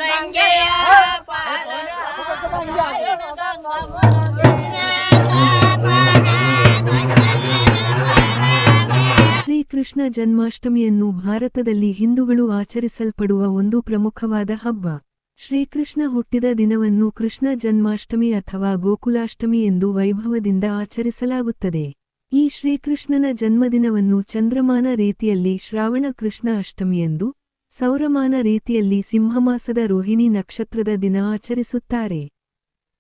ಗಂಗೆಯ ಶ್ರೀಕೃಷ್ಣ ಜನ್ಮಾಷ್ಟಮಿಯನ್ನು ಭಾರತದಲ್ಲಿ ಹಿಂದೂಗಳು ಆಚರಿಸಲ್ಪಡುವ ಒಂದು ಪ್ರಮುಖವಾದ ಹಬ್ಬ. ಶ್ರೀಕೃಷ್ಣ ಹುಟ್ಟಿದ ದಿನವನ್ನು ಕೃಷ್ಣ ಜನ್ಮಾಷ್ಟಮಿ ಅಥವಾ ಗೋಕುಲಾಷ್ಟಮಿ ಎಂದು ವೈಭವದಿಂದ ಆಚರಿಸಲಾಗುತ್ತದೆ. ಈ ಶ್ರೀಕೃಷ್ಣನ ಜನ್ಮದಿನವನ್ನು ಚಂದ್ರಮಾನ ರೀತಿಯಲ್ಲಿ ಶ್ರಾವಣ ಕೃಷ್ಣ ಅಷ್ಟಮಿಯೆಂದು, ಸೌರಮಾನ ರೀತಿಯಲ್ಲಿ ಸಿಂಹಮಾಸದ ರೋಹಿಣಿ ನಕ್ಷತ್ರದ ದಿನ ಆಚರಿಸುತ್ತಾರೆ.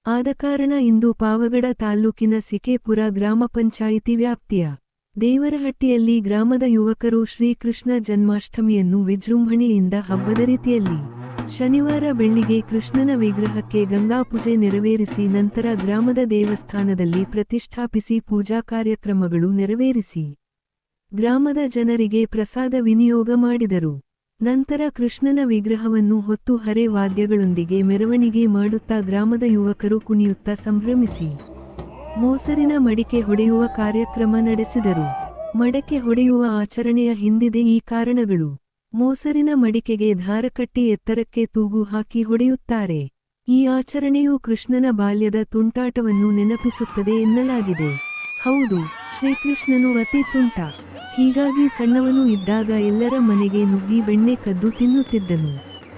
ಆದಕಾರಣ ಇಂದು ಪಾವಗಡ ತಾಲ್ಲೂಕಿನ ಸಿಕೇಪುರ ಗ್ರಾಮ ಪಂಚಾಯಿತಿ ವ್ಯಾಪ್ತಿಯ ದೇವರಹಟ್ಟಿಯಲ್ಲಿ ಗ್ರಾಮದ ಯುವಕರು ಶ್ರೀಕೃಷ್ಣ ಜನ್ಮಾಷ್ಟಮಿಯನ್ನು ವಿಜೃಂಭಣೆಯಿಂದ ಹಬ್ಬದ ರೀತಿಯಲ್ಲಿ ಶನಿವಾರ ಬೆಳ್ಳಿಗೆ ಕೃಷ್ಣನ ವಿಗ್ರಹಕ್ಕೆ ಗಂಗಾಪೂಜೆ ನೆರವೇರಿಸಿ ನಂತರ ಗ್ರಾಮದ ದೇವಸ್ಥಾನದಲ್ಲಿ ಪ್ರತಿಷ್ಠಾಪಿಸಿ ಪೂಜಾ ಕಾರ್ಯಕ್ರಮಗಳು ನೆರವೇರಿಸಿ ಗ್ರಾಮದ ಜನರಿಗೆ ಪ್ರಸಾದ ವಿನಿಯೋಗ ಮಾಡಿದರು. ನಂತರ ಕೃಷ್ಣನ ವಿಗ್ರಹವನ್ನು ಹೊತ್ತು ಹರೆ ವಾದ್ಯಗಳೊಂದಿಗೆ ಮೆರವಣಿಗೆ ಮಾಡುತ್ತಾ ಗ್ರಾಮದ ಯುವಕರು ಕುಣಿಯುತ್ತಾ ಸಂಭ್ರಮಿಸಿ ಮೋಸರಿನ ಮಡಿಕೆ ಹೊಡೆಯುವ ಕಾರ್ಯಕ್ರಮ ನಡೆಸಿದರು. ಮಡಕೆ ಹೊಡೆಯುವ ಆಚರಣೆಯ ಹಿಂದಿದೆ ಈ ಕಾರಣಗಳು. ಮೋಸರಿನ ಮಡಿಕೆಗೆ ದಾರಕಟ್ಟಿ ಎತ್ತರಕ್ಕೆ ತೂಗು ಹಾಕಿ ಹೊಡೆಯುತ್ತಾರೆ. ಈ ಆಚರಣೆಯು ಕೃಷ್ಣನ ಬಾಲ್ಯದ ತುಂಟಾಟವನ್ನು ನೆನಪಿಸುತ್ತದೆ ಎನ್ನಲಾಗಿದೆ. ಹೌದು, ಶ್ರೀಕೃಷ್ಣನು ಅತಿ ತುಂಟ. ಹೀಗಾಗಿ ಸಣ್ಣವನು ಇದ್ದಾಗ ಎಲ್ಲರ ಮನೆಗೆ ನುಗ್ಗಿ ಬೆಣ್ಣೆ ಕದ್ದು ತಿನ್ನುತ್ತಿದ್ದನು.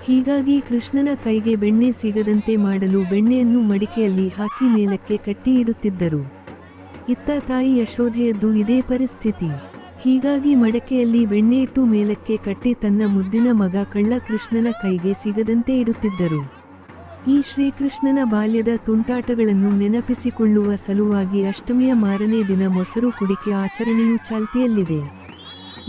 ಹೀಗಾಗಿ ಕೃಷ್ಣನ ಕೈಗೆ ಬೆಣ್ಣೆ ಸಿಗದಂತೆ ಮಾಡಲು ಬೆಣ್ಣೆಯನ್ನು ಮಡಿಕೆಯಲ್ಲಿ ಹಾಕಿ ಮೇಲಕ್ಕೆ ಕಟ್ಟಿ ಇಡುತ್ತಿದ್ದರು. ಇತ್ತ ತಾಯಿ ಯಶೋಧೆಯದ್ದು ಇದೇ ಪರಿಸ್ಥಿತಿ. ಹೀಗಾಗಿ ಮಡಕೆಯಲ್ಲಿ ಬೆಣ್ಣೆ ಇಟ್ಟು ಮೇಲಕ್ಕೆ ಕಟ್ಟಿ ತನ್ನ ಮುದ್ದಿನ ಮಗ ಕಳ್ಳ ಕೃಷ್ಣನ ಕೈಗೆ ಸಿಗದಂತೆ ಇಡುತ್ತಿದ್ದರು. ಈ ಶ್ರೀಕೃಷ್ಣನ ಬಾಲ್ಯದ ತುಂಟಾಟಗಳನ್ನು ನೆನಪಿಸಿಕೊಳ್ಳುವ ಸಲುವಾಗಿ ಅಷ್ಟಮಿಯ ಮಾರನೇ ದಿನ ಮೊಸರು ಕುಡಿಕೆ ಆಚರಣೆಯು ಚಾಲ್ತಿಯಲ್ಲಿದೆ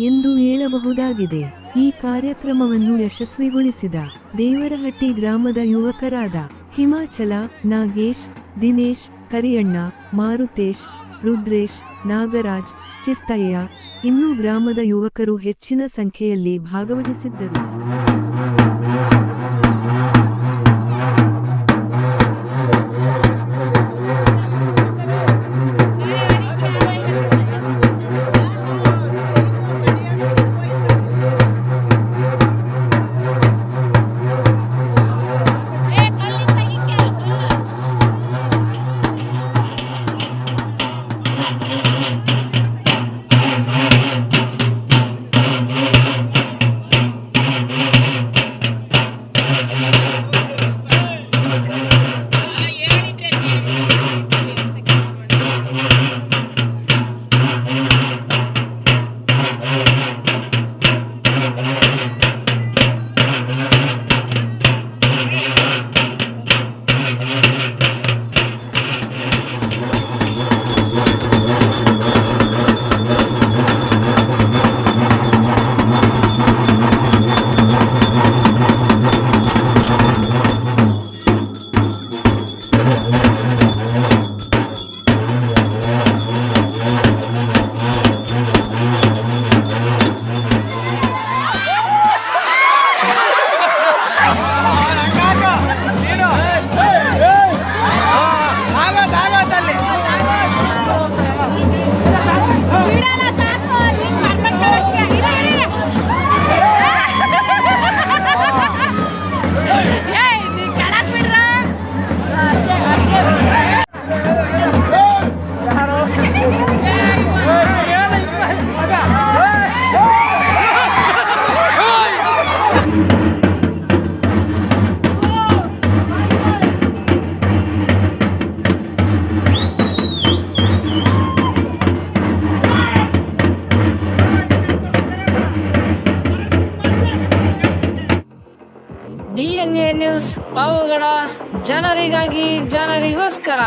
ಎಂದು ಹೇಳಬಹುದಾಗಿದೆ. ಈ ಕಾರ್ಯಕ್ರಮವನ್ನು ಯಶಸ್ವಿಗೊಳಿಸಿದ ದೇವರಹಟ್ಟಿ ಗ್ರಾಮದ ಯುವಕರಾದ ಹಿಮಾಚಲ, ನಾಗೇಶ್, ದಿನೇಶ್, ಕರಿಯಣ್ಣ, ಮಾರುತೇಶ್, ರುದ್ರೇಶ್, ನಾಗರಾಜ್, ಚಿತ್ತಯ್ಯ ಇನ್ನೂ ಗ್ರಾಮದ ಯುವಕರು ಹೆಚ್ಚಿನ ಸಂಖ್ಯೆಯಲ್ಲಿ ಭಾಗವಹಿಸಿದ್ದರು. DNA ನ್ಯೂಸ್ ಪಾವಗಡ, ಜನರಿಗಾಗಿ ಜನರಿಗೋಸ್ಕರ.